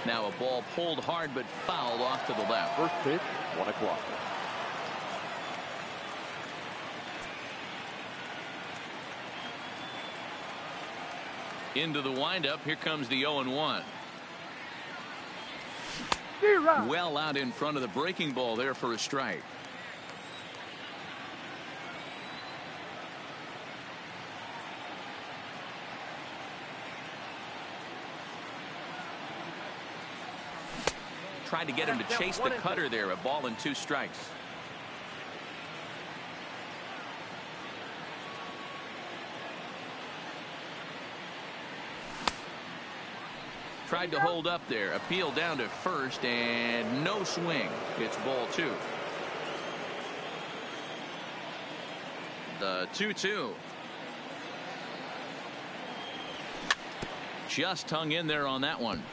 Now a ball pulled hard but fouled off to the left. First pitch, 1 o'clock. Into the windup. Here comes the 0-1. Well out in front of the breaking ball there for a strike. Tried to get him to chase the cutter there. A ball and 2 strikes. Tried to hold up there. Appeal down to first and no swing. It's ball 2. The 2-2. Just hung in there on that one.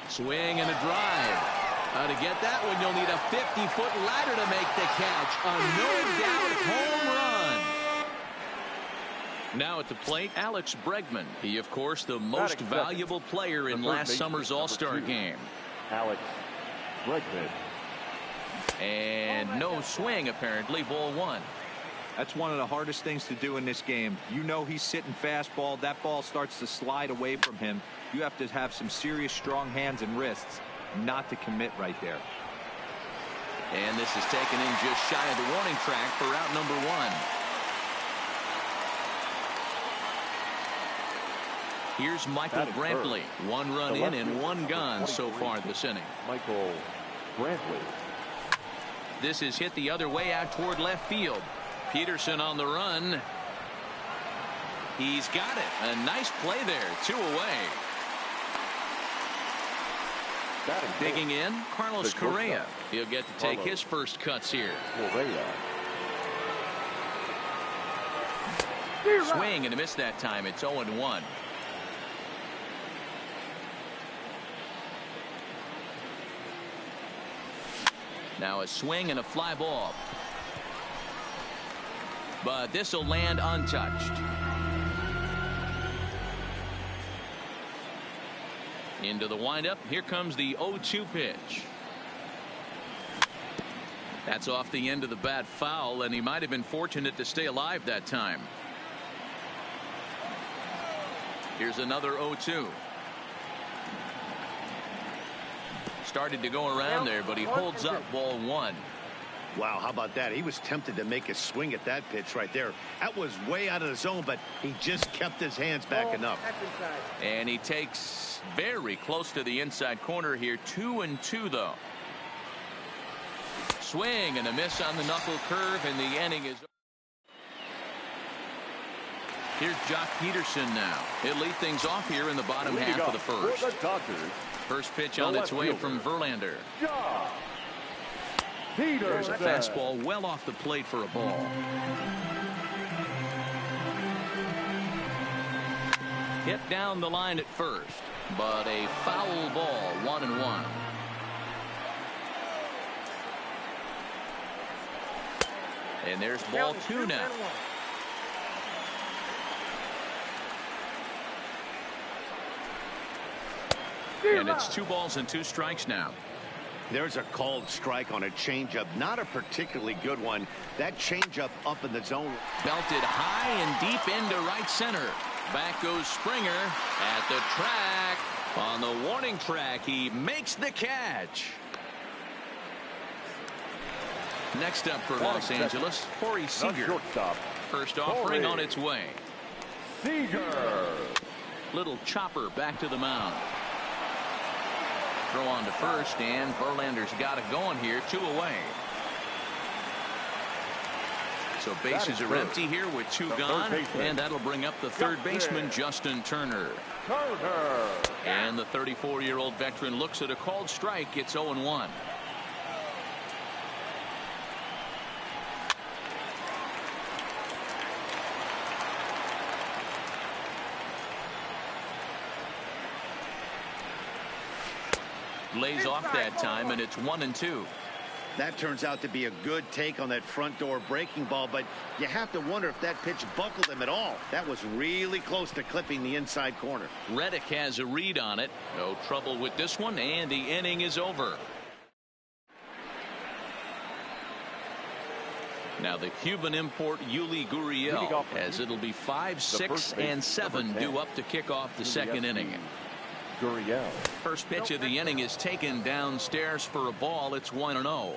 Swing and a drive. To get that one, you'll need a 50-foot ladder to make the catch. A no-doubt home run. Now at the plate, Alex Bregman. He, of course, the most valuable player in last summer's All-Star game. Alex Bregman. And no swing, apparently. Ball 1. That's one of the hardest things to do in this game. You know he's sitting fastball. That ball starts to slide away from him. You have to have some serious strong hands and wrists not to commit right there. And this is taken in just shy of the warning track for out number 1. Here's Michael Brantley. 1 run in and 1 gone so far this inning. Michael Brantley. This is hit the other way out toward left field. Peterson on the run. He's got it. A nice play there. 2 away. Digging in, Carlos Correa. He'll get to take his first cuts here. Swing and a miss that time. It's 0-1. Now a swing and a fly ball. But this will land untouched. Into the windup. Here comes the 0-2 pitch. That's off the end of the bat foul, and he might have been fortunate to stay alive that time. Here's another 0-2. Started to go around there, but he holds up. Ball 1. Wow, how about that? He was tempted to make a swing at that pitch right there. That was way out of the zone, but he just kept his hands back enough. And he takes very close to the inside corner here. 2-2 though. Swing and a miss on the knuckle curve, and the inning is. Here's Jock Peterson now. He'll lead things off here in the bottom half of the first. First pitch on its way from Verlander. There's a fastball well off the plate for a ball. Hit down the line at first, but a foul ball. 1-1. And there's ball 2 now. And it's 2 balls and 2 strikes now. There's a called strike on a changeup. Not a particularly good one. That changeup up in the zone. Belted high and deep into right center. Back goes Springer at the track. On the warning track, he makes the catch. Next up for Los Angeles, Corey Seager. First offering on its way. Seager. Little chopper back to the mound. Throw on to first, and Verlander's got it going here. 2 away. So bases are empty here with 2 gone, and that'll bring up the third baseman, Justin Turner. And the 34-year-old veteran looks at a called strike. It's 0-1. Lays off that time, and it's 1-2. That turns out to be a good take on that front door breaking ball, but you have to wonder if that pitch buckled him at all. That was really close to clipping the inside corner. Reddick has a read on it. No trouble with this one, and the inning is over. Now the Cuban import Yuli Gurriel, as it'll be 5, 6, and 7 due up to kick off the second inning. Gurriel. First pitch of the inning is taken downstairs for a ball. It's 1-0.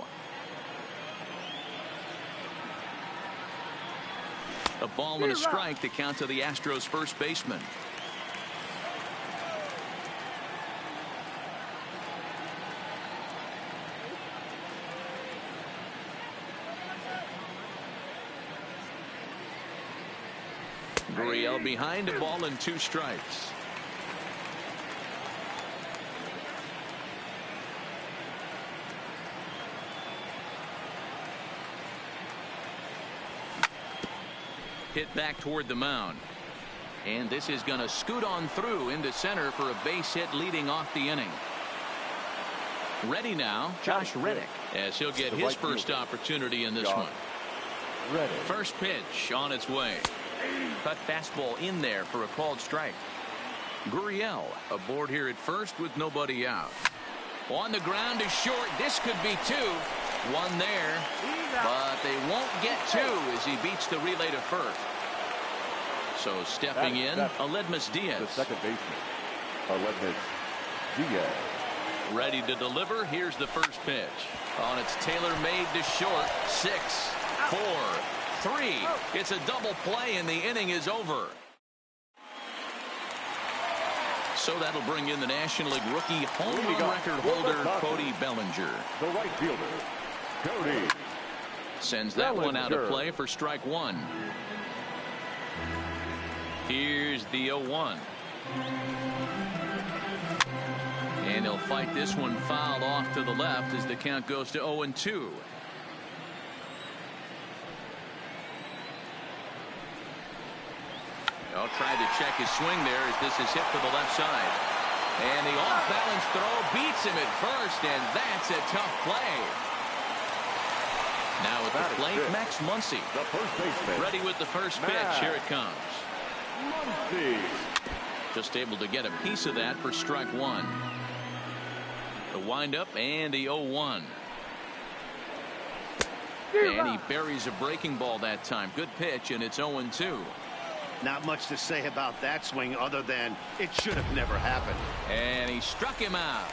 A ball and a strike to count to the Astros first baseman. Gurriel behind, a ball and 2 strikes. Hit back toward the mound. And this is going to scoot on through into center for a base hit leading off the inning. Ready now, Josh Reddick, as he'll get his first opportunity in this one. First pitch on its way. Cut fastball in there for a called strike. Gurriel aboard here at first with nobody out. On the ground is short. This could be 2. 1 there, but they won't get 2 as he beats the relay to first. So stepping in, Aledmys Diaz. The second baseman, Aledmys Diaz. Ready to deliver. Here's the first pitch. On its tailor-made to short. 6, 4, 3. It's a double play and the inning is over. So that'll bring in the National League rookie home run record holder Cody Bellinger. The right fielder, Cody sends that one out of play for strike 1. Here's the 0-1. And he'll fight this one fouled off to the left as the count goes to 0-2. I'll try to check his swing there as this is hit to the left side. And the off-balance throw beats him at first, and that's a tough play. Now at the plate, Max Muncy. The first baseman. Ready with the first pitch. Here it comes. Muncy. Just able to get a piece of that for strike 1. The windup and the 0-1. And he buries a breaking ball that time. Good pitch, and it's 0-2. Not much to say about that swing other than it should have never happened. And he struck him out.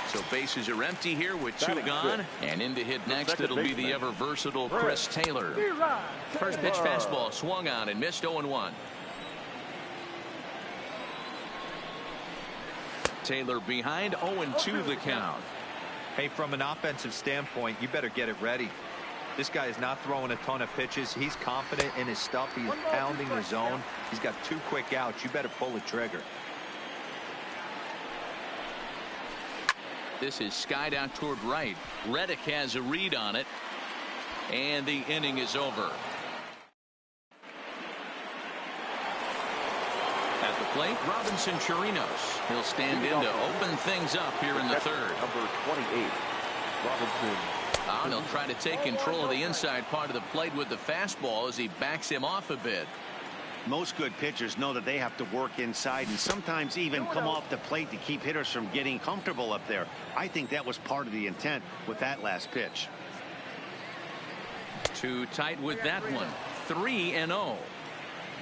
So bases are empty here with 2 gone. And in to hit next, it'll be the ever versatile Chris Taylor. First pitch fastball swung on and missed. 0-1. Taylor behind, 0-2 the count. Hey, from an offensive standpoint, you better get it ready. This guy is not throwing a ton of pitches. He's confident in his stuff. He's pounding the zone. He's got 2 quick outs. You better pull the trigger. This is skied out toward right. Reddick has a read on it. And the inning is over. At the plate, Robinson Chirinos. He'll stand in to open things up here in the third. Number 28, Robinson. And he'll try to take control of the inside part of the plate with the fastball as he backs him off a bit. Most good pitchers know that they have to work inside and sometimes even come off the plate to keep hitters from getting comfortable up there. I think that was part of the intent with that last pitch. Too tight with that one. 3-0.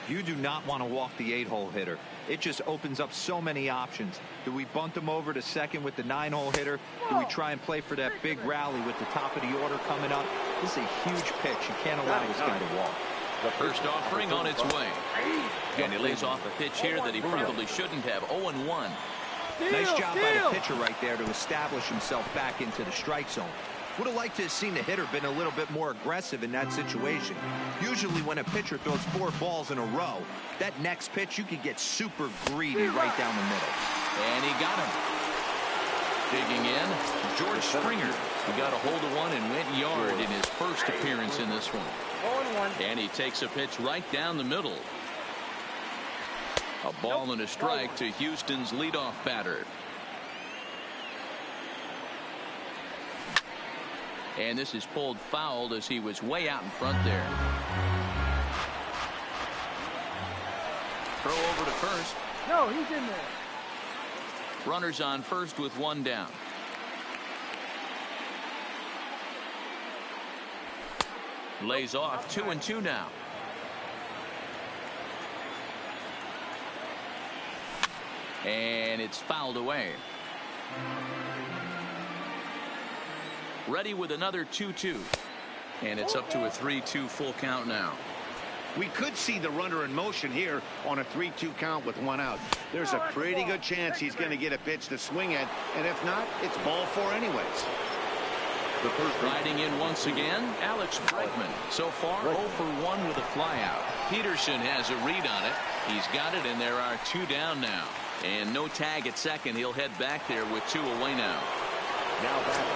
You do not want to walk the 8-hole hitter. It just opens up so many options. Do we bunt him over to second with the 9-hole hitter? Do we try and play for that big rally with the top of the order coming up? This is a huge pitch. You can't allow this guy to walk. The first offering on its way. And he lays off a pitch here that he probably shouldn't have. 0-1. Nice job by the pitcher right there to establish himself back into the strike zone. Would have liked to have seen the hitter been a little bit more aggressive in that situation. Usually when a pitcher throws 4 balls in a row, that next pitch you could get super greedy right down the middle. And he got him. Digging in, George Springer. He got a hold of one and went yard in his first appearance in this one. And he takes a pitch right down the middle. A ball and a strike to And this is pulled fouled as he was way out in front there. Throw over to first. No, he's in there. Runners on first with one down. Lays off 2-2 now. And it's fouled away. Ready with another 2-2. And it's up to a 3-2 full count now. We could see the runner in motion here on a 3-2 count with one out. There's a pretty good chance he's going to get a pitch to swing at, and if not, it's ball four anyways. Riding in once again, Alex Bregman. So far, 0 for 1 with a flyout. Peterson has a read on it. He's got it, and there are two down now. And no tag at second. He'll head back there with two away now.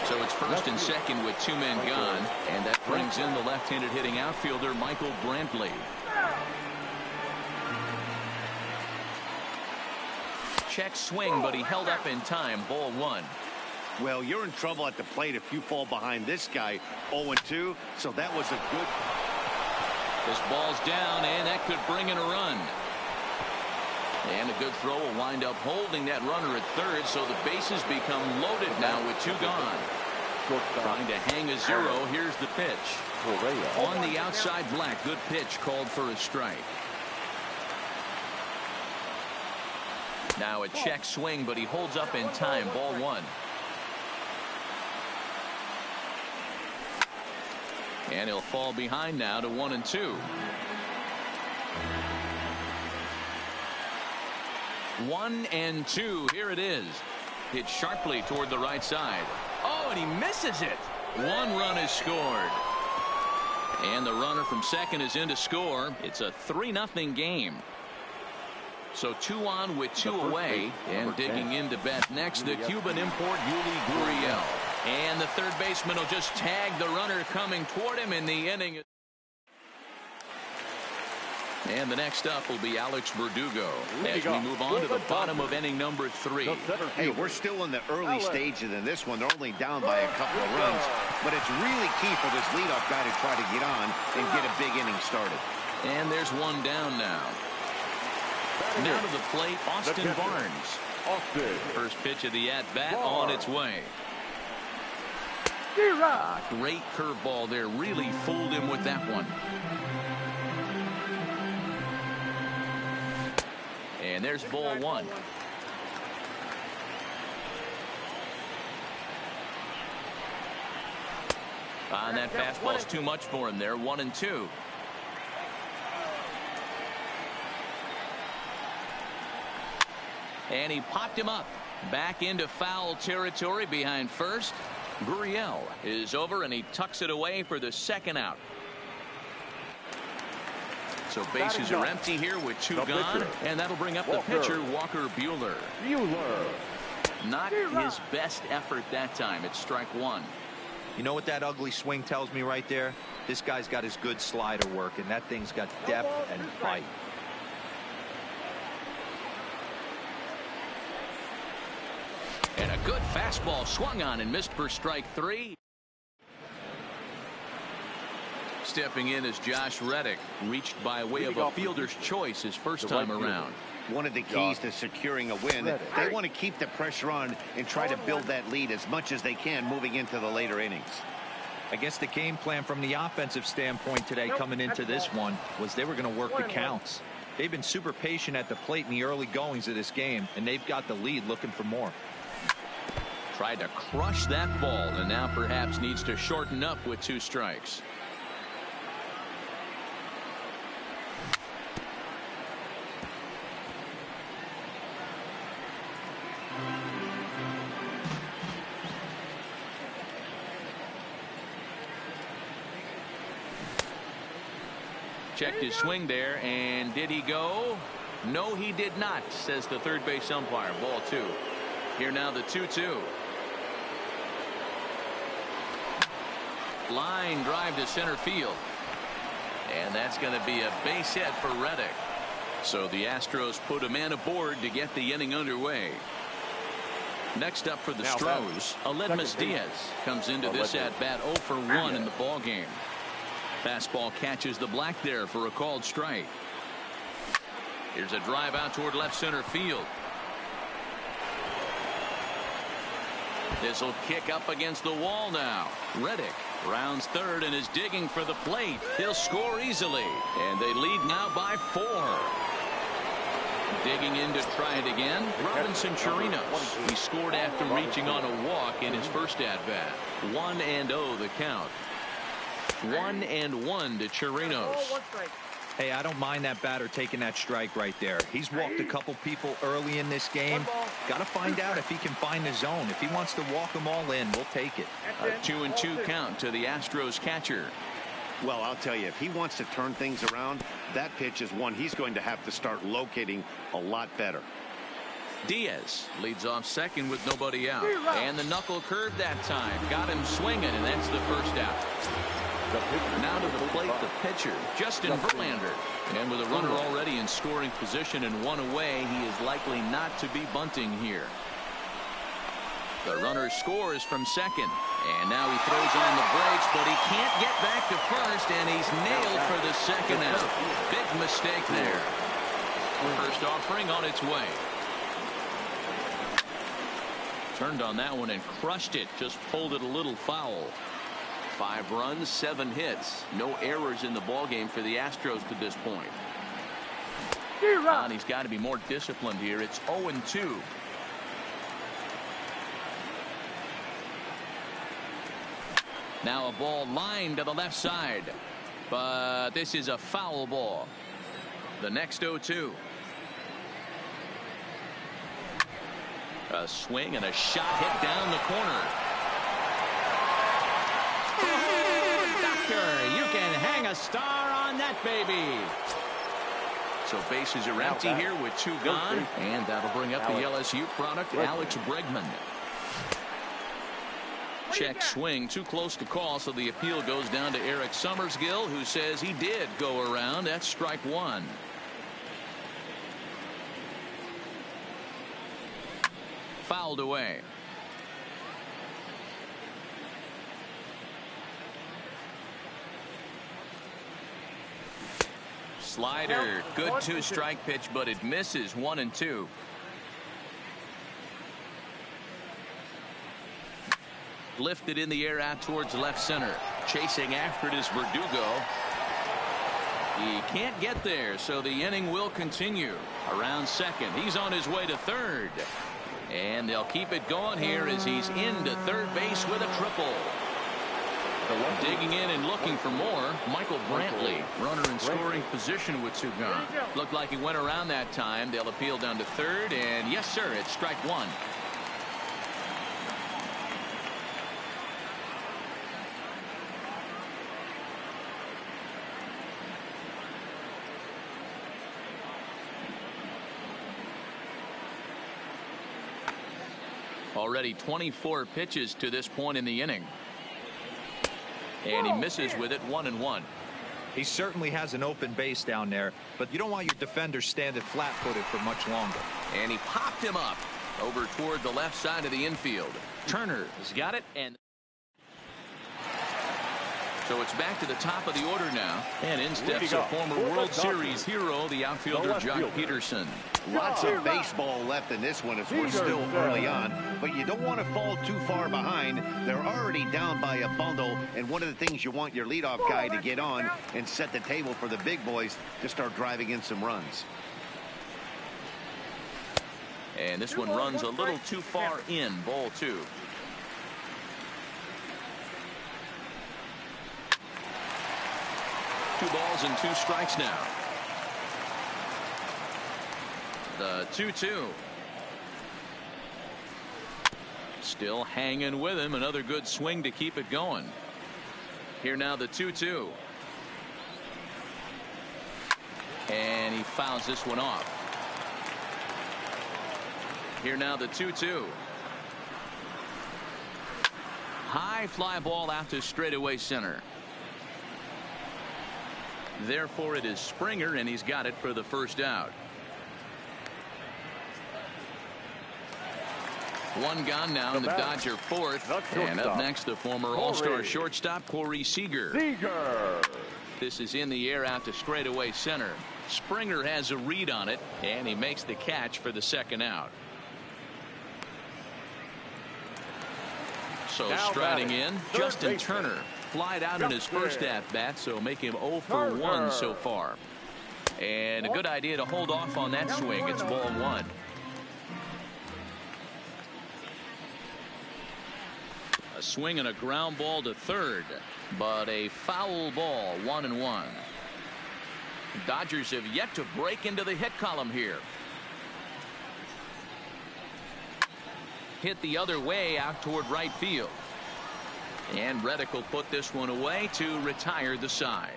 So it's first and second with two men gone, and that brings in the left-handed hitting outfielder Michael Brantley. Check swing, but he held up in time. Ball one. Well, you're in trouble at the plate if you fall behind this guy 0-2, so that was a good. This ball's down, and that could bring in a run. And a good throw will wind up holding that runner at third, so the bases become loaded now with two gone. Trying to hang a zero. Here's the pitch. On the outside, Black. Good pitch called for a strike. Now a check swing, but he holds up in time. Ball one. And he'll fall behind now to 1-2. 1-2. Here it is. Hit sharply toward the right side. Oh, and he misses it. One run is scored. And the runner from second is in to score. It's a 3-0 game. So 2 on with 2 away. And digging in to bat next, the Cuban import Yuli Gurriel. And the third baseman will just tag the runner coming toward him in the inning. And the next up will be Alex Verdugo as we move on to the bottom of inning number 3. Hey, we're still in the early stages in this one. They're only down by a couple of runs, but it's really key for this leadoff guy to try to get on and get a big inning started. And there's one down now. Now to the plate, Austin Barnes. First pitch of the at-bat on its way. Great curveball there. Really fooled him with that one. And there's ball one. And that fastball's too much for him there. 1-2. And he popped him up. Back into foul territory behind first. Gurriel is over, and he tucks it away for the second out. So bases are empty here with two gone, and that'll bring up the pitcher, Walker Buehler. Not his best effort that time. It's strike one. You know what that ugly swing tells me right there? This guy's got his good slider work, and that thing's got depth and bite. And a good fastball swung on and missed for strike three. Stepping in is Josh Reddick, reached by way of a fielder's choice his first time around. One of the keys to securing a win, they want to keep the pressure on and try to build that lead as much as they can moving into the later innings. I guess the game plan from the offensive standpoint today coming into this one was they were going to work the counts. They've been super patient at the plate in the early goings of this game, and they've got the lead looking for more. Tried to crush that ball, and now perhaps needs to shorten up with 2 strikes. Checked his swing there, and did he go? No, he did not, says the third base umpire. Ball 2. Here now the 2-2. Line drive to center field. And that's going to be a base hit for Reddick. So the Astros put a man aboard to get the inning underway. Next up for the Stros, Aledmus Diaz comes into this at-bat 0 for 1 in the ball game. Fastball catches the black there for a called strike. Here's a drive out toward left center field. This will kick up against the wall now. Reddick rounds third and is digging for the plate. He'll score easily, and they lead now by 4. Digging in to try it again, Robinson Chirinos. He scored after reaching on a walk in his first at-bat. 1-0 the count. 1-1 to Chirinos. Hey, I don't mind that batter taking that strike right there. He's walked a couple people early in this game. Got to find out if he can find the zone. If he wants to walk them all in, we'll take it. A 2-2 count to the Astros catcher. Well, I'll tell you, if he wants to turn things around, that pitch is one he's going to have to start locating a lot better. Diaz leads off second with nobody out. And the knuckle curve that time. Got him swinging, and that's the first out. Now to the plate, the pitcher, Justin Verlander. And with a runner already in scoring position and 1 away, he is likely not to be bunting here. The runner scores from second. And now he throws on the brakes, but he can't get back to first, and he's nailed for the second out. Big mistake there. First offering on its way. Turned on that one and crushed it. Just pulled it a little foul. 5 runs, 7 hits. No errors in the ballgame for the Astros to this point. And he's got to be more disciplined here. It's 0-2. Now a ball lined to the left side. But this is a foul ball. The next 0-2. A swing and a shot hit down the corner. You can hang a star on that baby. So bases are empty here with 2 gone, and that'll bring up the LSU product, Alex Bregman. Check swing, too close to call, so the appeal goes down to Eric Summersgill, who says he did go around. That's strike 1. Fouled away. Slider, good 2-strike pitch, but it misses. 1-2. Lifted in the air out towards left center. Chasing after it is Verdugo. He can't get there, so the inning will continue. Around second, he's on his way to third. And they'll keep it going here as he's into third base with a triple. Digging in and looking for more, Michael Brantley, runner in scoring position with 2 gone. Looked like he went around that time. They'll appeal down to third, and yes, sir, it's strike 1. Already 24 pitches to this point in the inning. And he misses with it. 1-1. He certainly has an open base down there, but you don't want your defender standing flat-footed for much longer. And he popped him up over toward the left side of the infield. Turner has got it, and so it's back to the top of the order now. And in steps a former World Series hero, the outfielder Jock Peterson. Lots of baseball left in this one as we're still early on, but you don't want to fall too far behind. They're already down by a bundle, and one of the things you want your leadoff guy to get on and set the table for the big boys to start driving in some runs. And this one runs a little too far in. Ball 2. Two balls and 2 strikes now. The 2-2. Still hanging with him. Another good swing to keep it going. Here now the 2-2. And he fouls this one off. Here now the 2-2. High fly ball out to straightaway center. Therefore it is Springer, and he's got it for the first out. One gone now in the Dodger fourth. And up next, the former All-Star shortstop, Corey Seager. This is in the air out to straightaway center. Springer has a read on it, and he makes the catch for the second out. So striding in, Justin Turner. Flied out in his first at-bat, so make him 0 for 1 so far. And a good idea to hold off on that swing. It's ball 1. A swing and a ground ball to third, but a foul ball, 1-1. Dodgers have yet to break into the hit column here. Hit the other way out toward right field. And Reddick will put this one away to retire the side.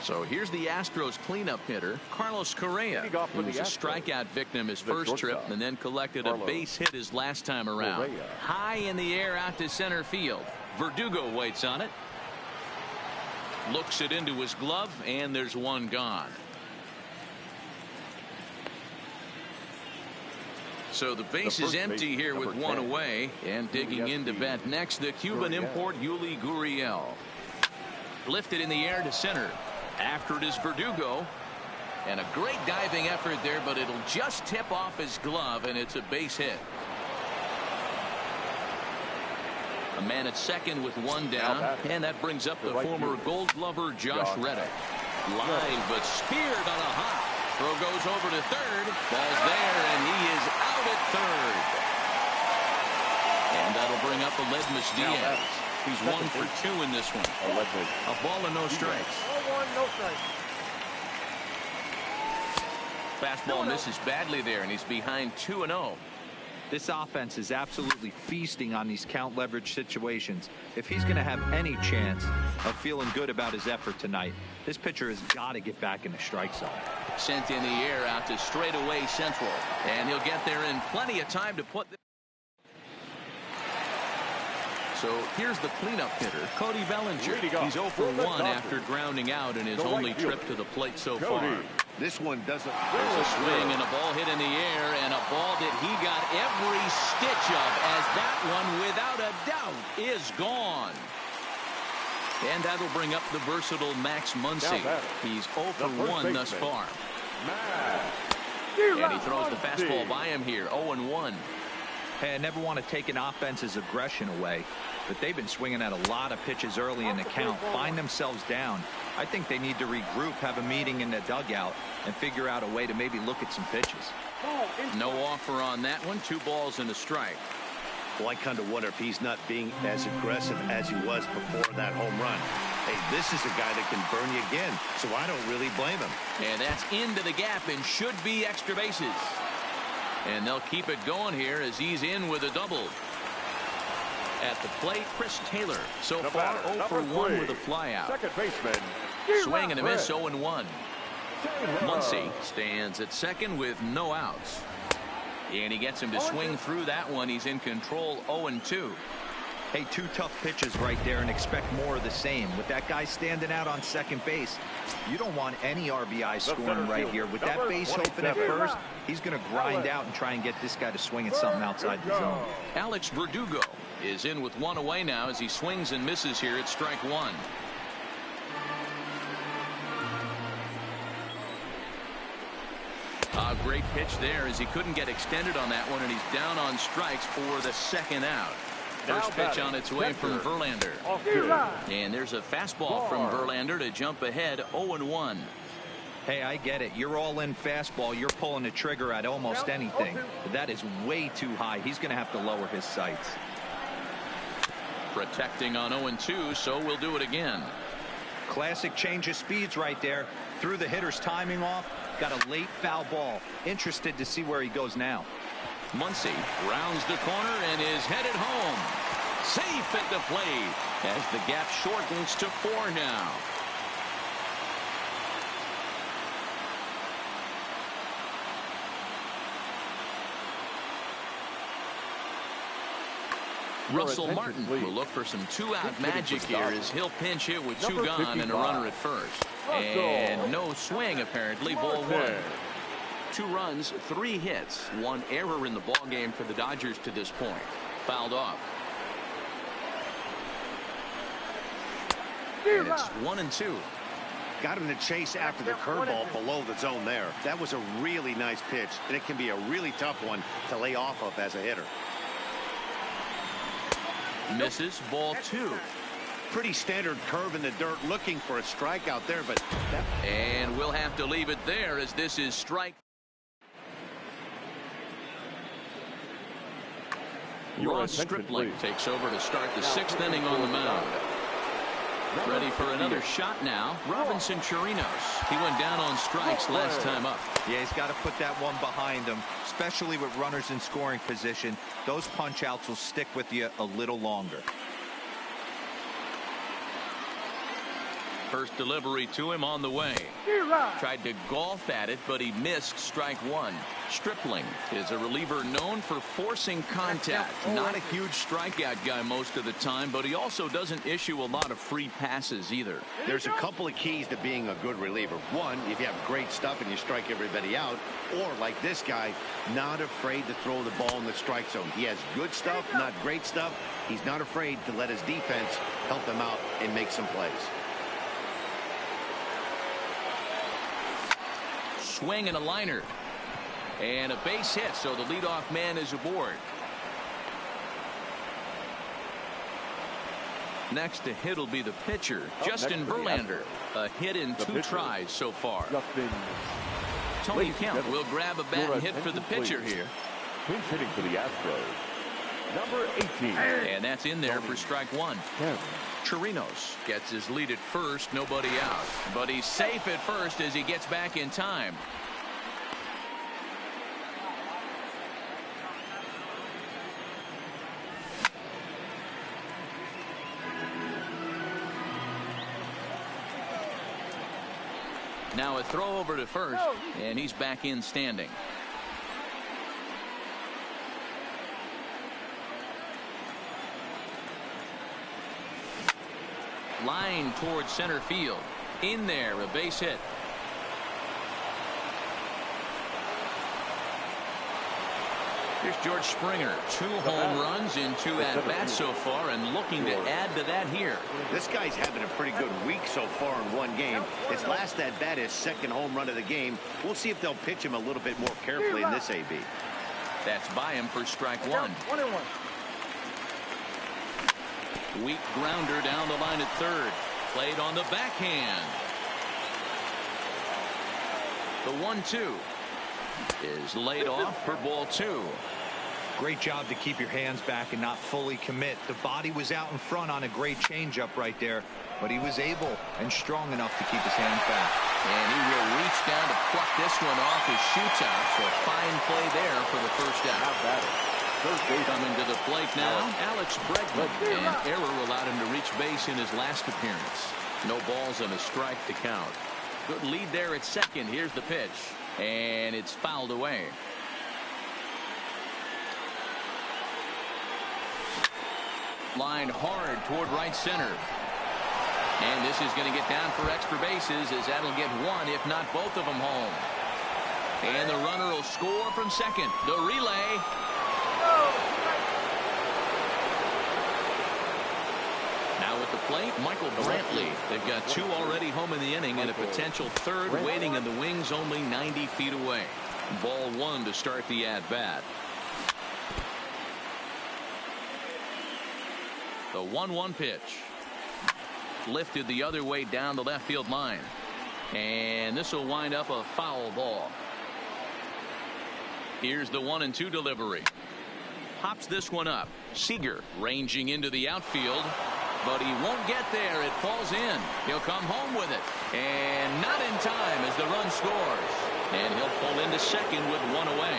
So here's the Astros cleanup hitter, Carlos Correa. He was a strikeout victim his first trip and then collected a base hit his last time around. High in the air out to center field. Verdugo waits on it. Looks it into his glove, and there's one gone. So the base is empty here with one away, and digging in to bat next, the Cuban import Yuli Gurriel. Lifted in the air to center. After it is Verdugo, and a great diving effort there, but it'll just tip off his glove, and it's a base hit. A man at second with one down, and that brings up the former Gold Glover Josh Reddick. Live but speared on a hop. Throw goes over to third. Ball's there, and he is out at third. And that'll bring up Aledmus Diaz. He's 1 for 2 in this one. A ball and no strikes. Fastball misses badly there, and he's behind 2-0. This offense is absolutely feasting on these count leverage situations. If he's going to have any chance of feeling good about his effort tonight, this pitcher has got to get back in the strike zone. Sent in the air out to straightaway central, and he'll get there in plenty of time to put this. So here's the cleanup hitter, Cody Bellinger. He's 0 for 1 after grounding out in his only trip to the plate so far. This one doesn't. There's a swing and a ball hit in the air, and a ball that he got every stitch of, as that one, without a doubt, is gone. And that'll bring up the versatile Max Muncy. He's 0 for 1 thus far. And he throws the fastball by him here, 0-1. Hey, I never want to take an offense's aggression away, but they've been swinging at a lot of pitches early in the count, find themselves down. I think they need to regroup, have a meeting in the dugout, and figure out a way to maybe look at some pitches. No offer on that one. 2 balls and a strike. Well, I kind of wonder if he's not being as aggressive as he was before that home run. Hey, this is a guy that can burn you again, so I don't really blame him. And that's into the gap and should be extra bases. And they'll keep it going here as he's in with a double. At the plate, Chris Taylor. So far 0 for 1 with a flyout. Second baseman. Swing and a miss, 0-1. Muncy stands at second with no outs. And he gets him to swing through that one. He's in control, 0-2. Hey, 2 tough pitches right there, and expect more of the same. With that guy standing out on second base, you don't want any RBI scoring right here. With that base open at first, he's going to grind out and try and get this guy to swing at something outside the zone. Alex Verdugo is in with 1 away now as he swings and misses here at strike 1. A great pitch there as he couldn't get extended on that one, and he's down on strikes for the second out. First pitch on its way from Verlander. And there's a fastball from Verlander to jump ahead, 0-1. Hey, I get it. You're all in fastball. You're pulling the trigger at almost anything. But that is way too high. He's going to have to lower his sights. Protecting on 0-2, so we'll do it again. Classic change of speeds right there. Threw the hitter's timing off. Got a late foul ball. Interested to see where he goes now. Muncy rounds the corner and is headed home. Safe at the plate as the gap shortens to 4 now. Russell Martin will look for some 2-out magic here as he'll pinch hit with 2 gone and a runner at first. And no swing apparently, ball 1. 2 runs, 3 hits, 1 error in the ball game for the Dodgers to this point. Fouled off. And it's 1-2. Got him to chase after the curveball below the zone there. That was a really nice pitch, and it can be a really tough one to lay off of as a hitter. Misses, ball 2. Pretty standard curve in the dirt, looking for a strikeout there, but and we'll have to leave it there as this is strike. Ross Stripling takes over to start the 6th inning on the mound. Ready for another shot now. Robinson Chirinos. He went down on strikes last time up. Yeah, he's got to put that one behind him, especially with runners in scoring position. Those punch outs will stick with you a little longer. First delivery to him on the way. Tried to golf at it, but he missed strike 1. Stripling is a reliever known for forcing contact. Not a huge strikeout guy most of the time, but he also doesn't issue a lot of free passes either. There's a couple of keys to being a good reliever. One, if you have great stuff and you strike everybody out, or like this guy, not afraid to throw the ball in the strike zone. He has good stuff, not great stuff. He's not afraid to let his defense help him out and make some plays. Swing and a liner. And a base hit, so the leadoff man is aboard. Next to hit will be the pitcher, Justin Verlander. A hit in 2 tries so far. Tony Kemp will grab a bat and hit for the pitcher here. Pinch hitting for the Astros, number 18. And that's in there for strike 1. Chirinos gets his lead at first, nobody out. But he's safe at first as he gets back in time. Now a throw over to first, and he's back in standing. Line towards center field. In there, a base hit. Here's George Springer. 2 home runs in 2 at-bats so far, and looking to add to that here. This guy's having a pretty good week so far in 1 game. His last at-bat is 2nd home run of the game. We'll see if they'll pitch him a little bit more carefully in this AB. That's by him for strike 1. Weak grounder down the line at 3rd. Played on the backhand. The 1-2 is laid off for ball 2. Great job to keep your hands back and not fully commit. The body was out in front on a great changeup right there, but he was able and strong enough to keep his hands back. And he will reach down to pluck this one off his shoots out. So fine play there for the first out. Coming to the plate now, Alex Bregman. And error allowed him to reach base in his last appearance. No balls and a strike to count. Good lead there at 2nd. Here's the pitch. And it's fouled away. Line hard toward right center. And this is going to get down for extra bases as that'll get 1, if not both of them home. And the runner will score from 2nd. The relay. Now at the plate, Michael Brantley. They've got 2 already home in the inning and a potential 3rd waiting in the wings only 90 feet away. Ball 1 to start the at-bat. The 1-1 pitch. Lifted the other way down the left field line. And this will wind up a foul ball. Here's the 1-2 delivery. Pops this one up. Seager ranging into the outfield, but he won't get there. It falls in. He'll come home with it, and not in time as the run scores. And he'll pull into 2nd with 1 away.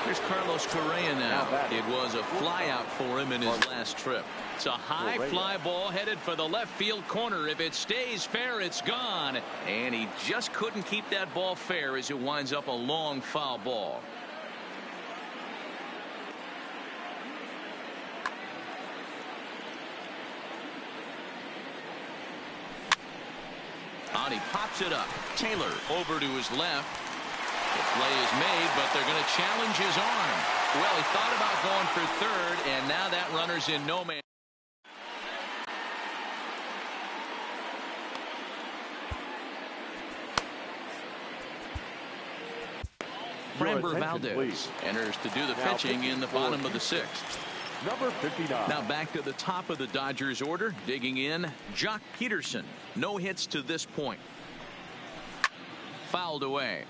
Here's Carlos Correa now. It was a fly out for him in his last trip. It's a high fly ball headed for the left field corner. If it stays fair, it's gone. And he just couldn't keep that ball fair as it winds up a long foul ball. On he pops it up. Taylor over to his left. The play is made, but they're going to challenge his arm. Well, he thought about going for third, and now that runner's in no man. Framber Valdez enters to do the pitching in the bottom of the sixth. Number 59. Now back to the top of the Dodgers order, digging in, Jock Peterson. No hits to this point. Fouled away.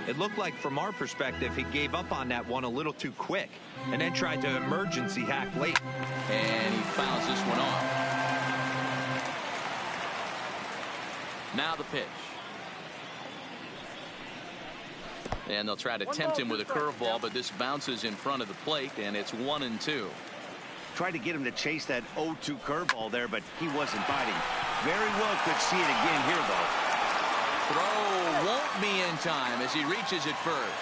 It looked like, from our perspective, he gave up on that one a little too quick and then tried to emergency hack late. And he fouls this one off. Now the pitch. And they'll try to tempt him with a curveball, but this bounces in front of the plate, and it's 1-2. Tried to get him to chase that 0-2 curveball there, but he wasn't biting. Very well could see it again here, though. Throw won't be in time as he reaches it first.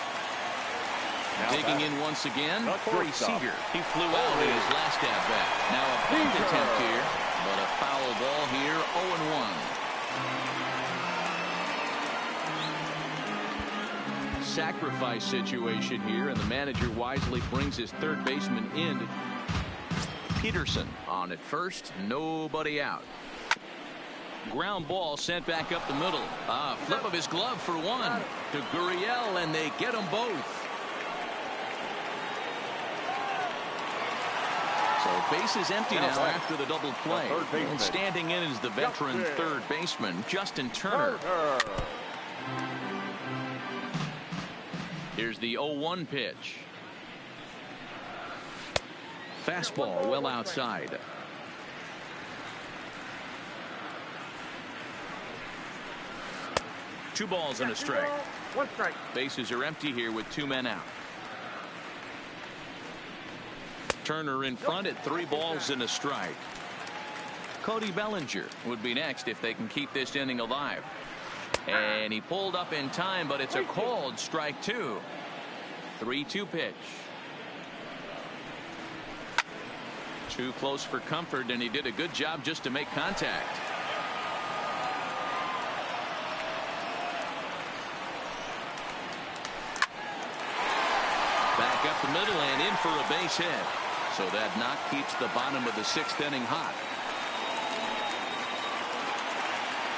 Now digging in once again, Corey Seager. He flew out in his last at-bat. Now a bunt attempt here, but a foul ball here, 0-1. Sacrifice situation here, and the manager wisely brings his third baseman in. Peterson on at first, nobody out. Ground ball sent back up the middle. Flip of his glove for one to Gurriel, and they get them both. So bases empty now after the double play. And standing in is the veteran third baseman, Justin Turner. Here's the 0-1 pitch. Fastball well outside. Two balls and a strike. One strike. Bases are empty here with two men out. Turner in front at 3 balls and a strike. Cody Bellinger would be next if they can keep this inning alive. And he pulled up in time, but it's a called strike 2. 3-2 pitch. Too close for comfort, and he did a good job just to make contact. Back up the middle and in for a base hit. So that knock keeps the bottom of the 6th inning hot.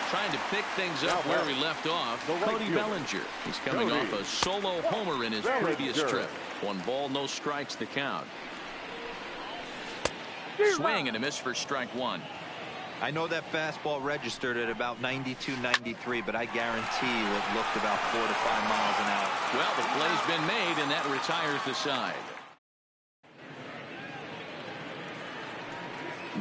Trying to pick things up where he left off. Cody Bellinger. He's coming off a solo homer in his previous trip. 1 ball, no strikes, the count. Swing and a miss for strike 1. I know that fastball registered at about 92, 93, but I guarantee you it looked about 4 to 5 miles an hour. Well, the play's been made, and that retires the side.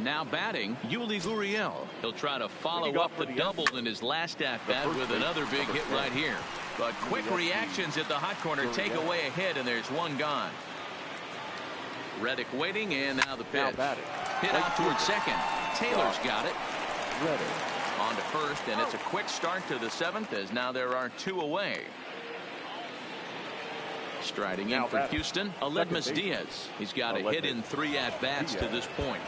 Now batting, Yuli Gurriel. He'll try to follow up the double in his last at-bat with another big hit right here. But quick reactions at the hot corner take away a hit, and there's one gone. Reddick waiting, and now the pitch. Hit out towards second. Taylor's got it. On to first, and it's a quick start to the 7th, as now there are 2 away. Striding in for Houston, Aledmus Diaz. He's got a hit in 3 at-bats to this point.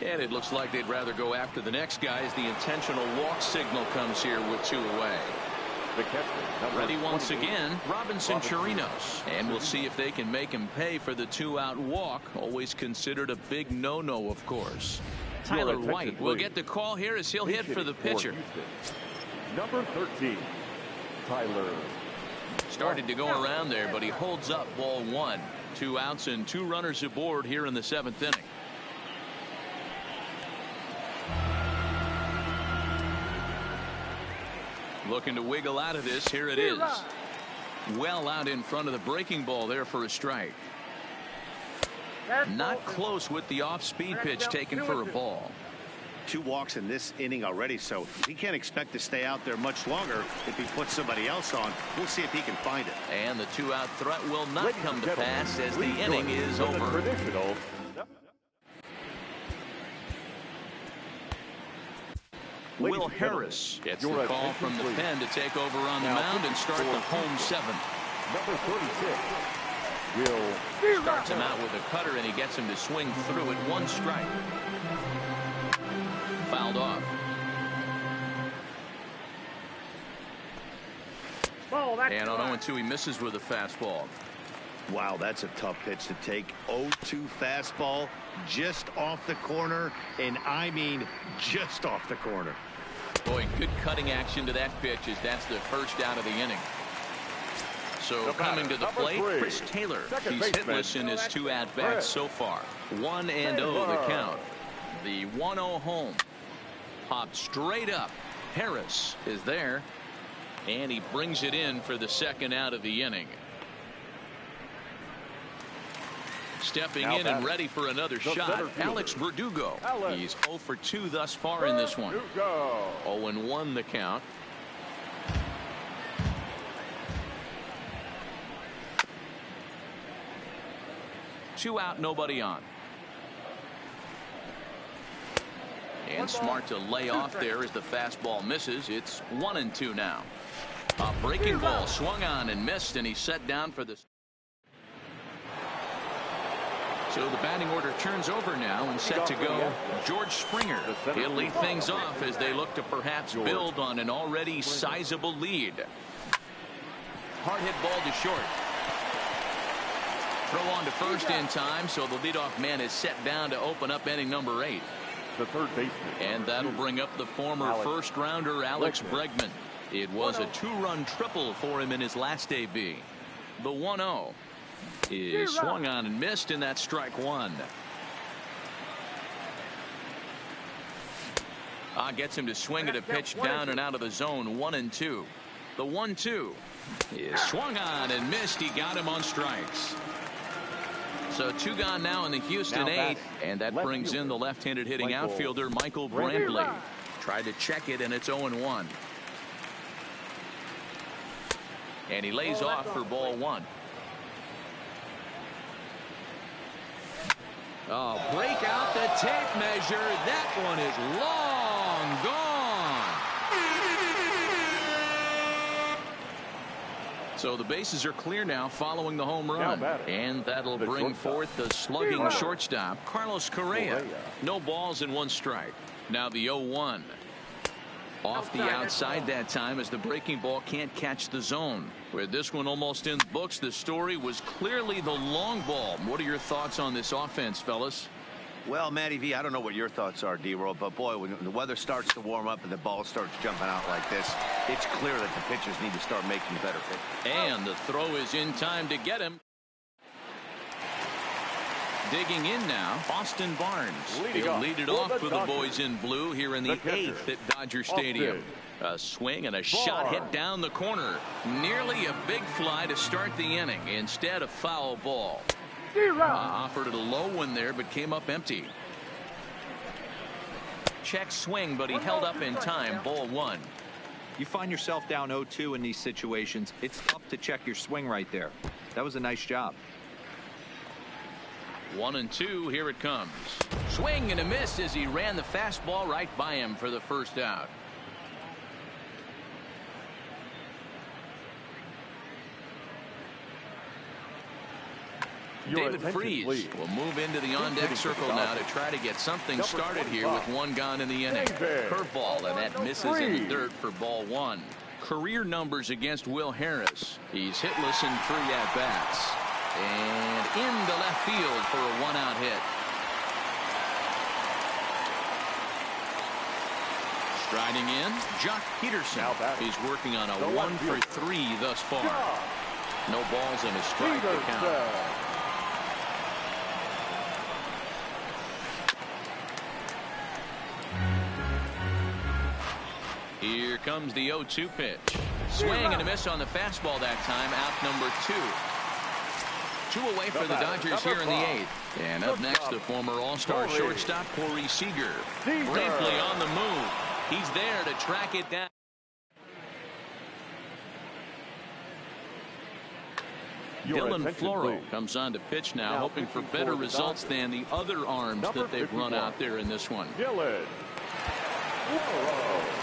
And it looks like they'd rather go after the next guy as the intentional walk signal comes here with 2 away. Ready once again, Robinson Chirinos. And we'll see if they can make him pay for the 2-out walk. Always considered a big no-no, of course. Tyler White will get the call here as he'll hit for the pitcher. Number 13, Tyler. Started to go around there, but he holds up ball 1. 2 outs and 2 runners aboard here in the 7th inning. Looking to wiggle out of this. Here it is. Well out in front of the breaking ball there for a strike. Not close with the off-speed pitch taken for a ball. 2 walks in this inning already, so he can't expect to stay out there much longer if he puts somebody else on. We'll see if he can find it. And the 2-out threat will not come to pass as the inning is over. Will Harris gets the call from the pen to take over on the mound and start the home 7th. Number 36, Will starts him out with a cutter, and he gets him to swing through it. 1 strike. Fouled off. And on 0-2, he misses with a fastball. Wow, that's a tough pitch to take. 0-2 fastball just off the corner, and I mean just off the corner. Boy, good cutting action to that pitch as that's the first out of the inning. So coming to the plate, Chris Taylor. He's hitless in his 2 at-bats so far. 1-0 the count. The 1-0 home. Popped straight up. Harris is there, and he brings it in for the 2nd out of the inning. Stepping in and ready for another shot, Alex Verdugo. He's 0 for 2 thus far in this one. 0-1 the count. Two out, nobody on. And smart to lay off there as the fastball misses. It's 1-2 now. A breaking ball swung on and missed, and he's set down for this. So the batting order turns over now and set to go. George Springer. He'll lead things off as they look to perhaps build on an already sizable lead. Hard hit ball to short. Throw on to first in time, so the leadoff man is set down to open up inning number 8. The third baseman. And that'll bring up the former first rounder Alex Bregman. It was a 2-run triple for him in his last AB. The 1-0 is swung on and missed, and that's strike 1. Gets him to swing at a pitch down and out of the zone. 1-2. The 1-2 is swung on and missed. He got him on strikes. So 2 gone now in the Houston 8th, and that brings in the left-handed hitting outfielder Michael Brantley. Tried to check it, and it's 0-1. And he lays off for ball 1. Oh, break out the tape measure. That one is long gone. So the bases are clear now following the home run. And that'll bring forth the slugging shortstop, Carlos Correa. No balls and 1 strike. Now the 0-1. Off the outside that time as the breaking ball can't catch the zone. With this one almost in the books, the story was clearly the long ball. What are your thoughts on this offense, fellas? Well, Matty V, I don't know what your thoughts are, D-Roll, but boy, when the weather starts to warm up and the ball starts jumping out like this, it's clear that the pitchers need to start making better pitches. And the throw is in time to get him. Digging in now, Austin Barnes. He'll lead it off for the boys in blue here in the 8th at Dodger Stadium. A swing and a shot hit down the corner. Nearly a big fly to start the inning. Instead, a foul ball. Offered it a low one there, but came up empty. Check swing, but he held up in time. Ball 1. You find yourself down 0-2 in these situations. It's tough to check your swing right there. That was a nice job. 1-2, here it comes. Swing and a miss as he ran the fastball right by him for the first out. David Freese will move into the on-deck circle now to try to get something started here with 1 gone in the inning. Curveball, and that misses in the dirt for ball 1. Career numbers against Will Harris. He's hitless in 3 at-bats. And into left field for a 1-out hit. Striding in, Jock Peterson. He's working on a 1 for 3 thus far. No balls and a strike to count. Here comes the 0-2 pitch. Swing and a miss on the fastball that time. Out number 2. 2 away for the Dodgers here in the 8th. And up next, the former All-Star shortstop, Corey Seager. Briefly on the move. He's there to track it down. Dylan Floro comes on to pitch now, hoping for better results than the other arms that they've run out there in this one. Dylan Floro.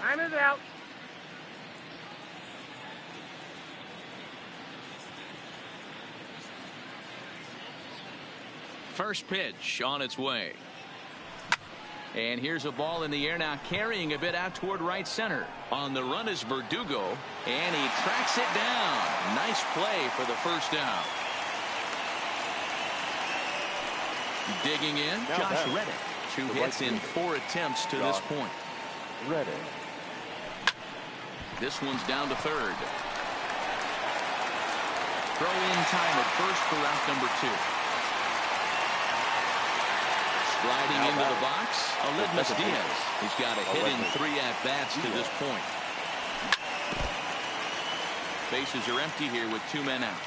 Time is out. First pitch on its way. And here's a ball in the air now, carrying a bit out toward right center. On the run is Verdugo, and he tracks it down. Nice play for the first down. Digging in, Josh Reddick. 2 hits in 4 attempts to this point. Reddick. This one's down to third. Throw in time at first for out number 2. Sliding into the box, Aledmus Diaz. He's got a hit in 3 at-bats to this point. Bases are empty here with 2 men out.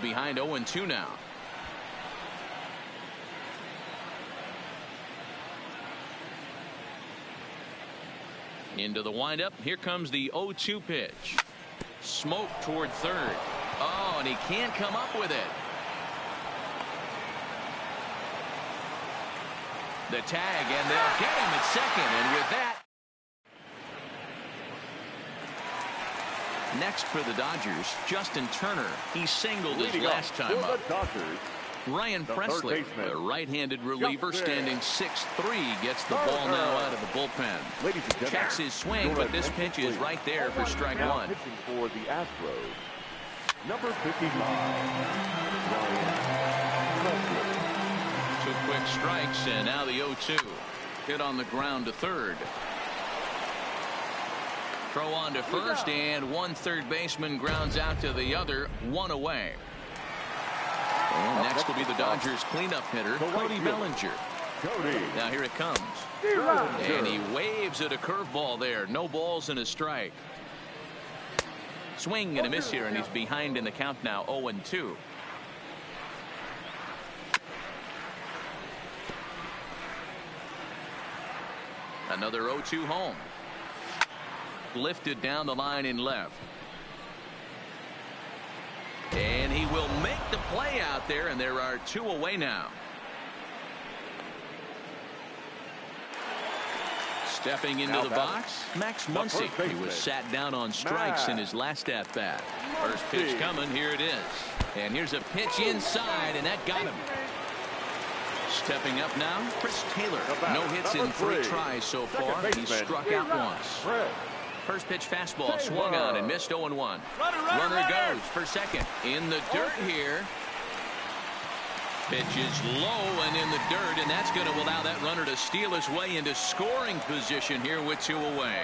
Behind 0-2 now. Into the windup. Here comes the 0-2 pitch. Smoke toward third. Oh, and he can't come up with it. The tag, and they'll get him at second. And with that, next for the Dodgers, Justin Turner. He singled his last time up. Ryan Presley, a right-handed reliever, standing 6'3", gets the ball now out of the bullpen. Checks his swing, but this pitch is right there for strike 1. Pitching for the Astros, number 55, Ryan Presley. 2 quick strikes, and now the 0-2. Hit on the ground to third. Throw on to first, and 1 third baseman grounds out to the other, 1 away. And next will be the Dodgers cleanup hitter, Cody Bellinger. Now here it comes. And he waves at a curveball there. No balls and a strike. Swing and a miss here, and he's behind in the count now, 0-2. Another 0-2 home. Lifted down the line in left. And he will make the play out there, and there are 2 away now. Stepping into the box, Max Muncy. He was sat down on strikes in his last at-bat. First pitch coming, here it is. And here's a pitch inside, and that got him. Stepping up now, Chris Taylor. No hits in 3 tries so far. He's struck out once. First pitch fastball swung on and missed 0-1. Runner goes for second. In the dirt here. Pitch is low and in the dirt, and that's going to allow that runner to steal his way into scoring position here with 2 away.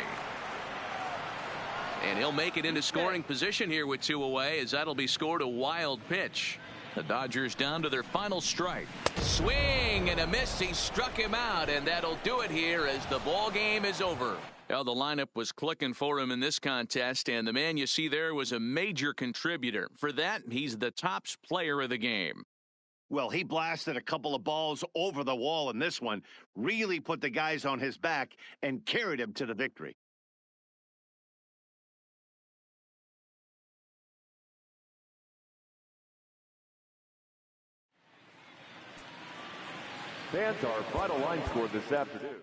And he'll make it into scoring position here with 2 away, as that'll be scored a wild pitch. The Dodgers down to their final strike. Swing and a miss. He struck him out, and that'll do it here as the ball game is over. Well, the lineup was clicking for him in this contest, and the man you see there was a major contributor. For that, he's the top player of the game. Well, he blasted a couple of balls over the wall in this one, really put the guys on his back and carried him to the victory. Fans, our final line score this afternoon.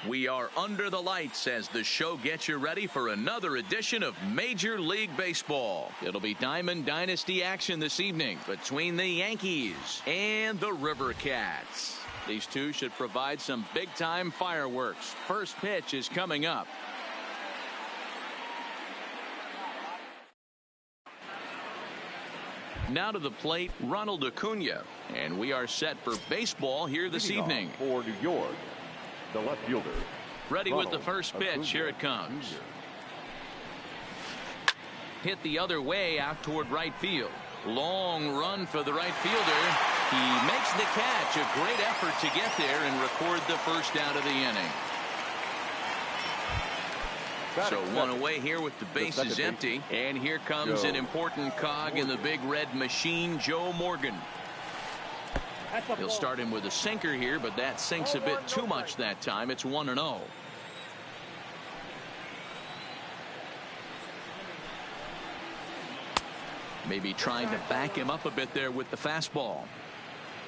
We are under the lights as the show gets you ready for another edition of Major League Baseball. It'll be Diamond Dynasty action this evening between the Yankees and the River Cats. These two should provide some big-time fireworks. First pitch is coming up. Now to the plate, Ronald Acuna. And we are set for baseball here this evening. For New York, the left fielder. Ready with the first pitch. Here it comes. Hit the other way out toward right field. Long run for the right fielder. He makes the catch. A great effort to get there and record the first out of the inning. So one away here with the bases empty. And here comes an important cog in the big red machine, Joe Morgan. He'll start him with a sinker here, but that sinks a bit too much that time. It's 1-0. Maybe trying to back him up a bit there with the fastball.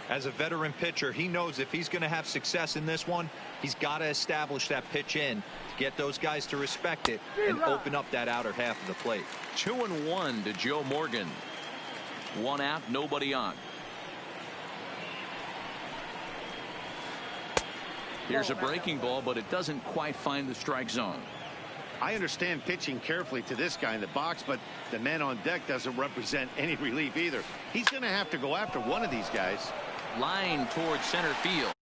As a veteran pitcher, he knows if he's going to have success in this one, he's got to establish that pitch in to get those guys to respect it and open up that outer half of the plate. 2-1 to Joe Morgan. One out, nobody on. Here's a breaking ball, but it doesn't quite find the strike zone. I understand pitching carefully to this guy in the box, but the man on deck doesn't represent any relief either. He's going to have to go after one of these guys. Line towards center field.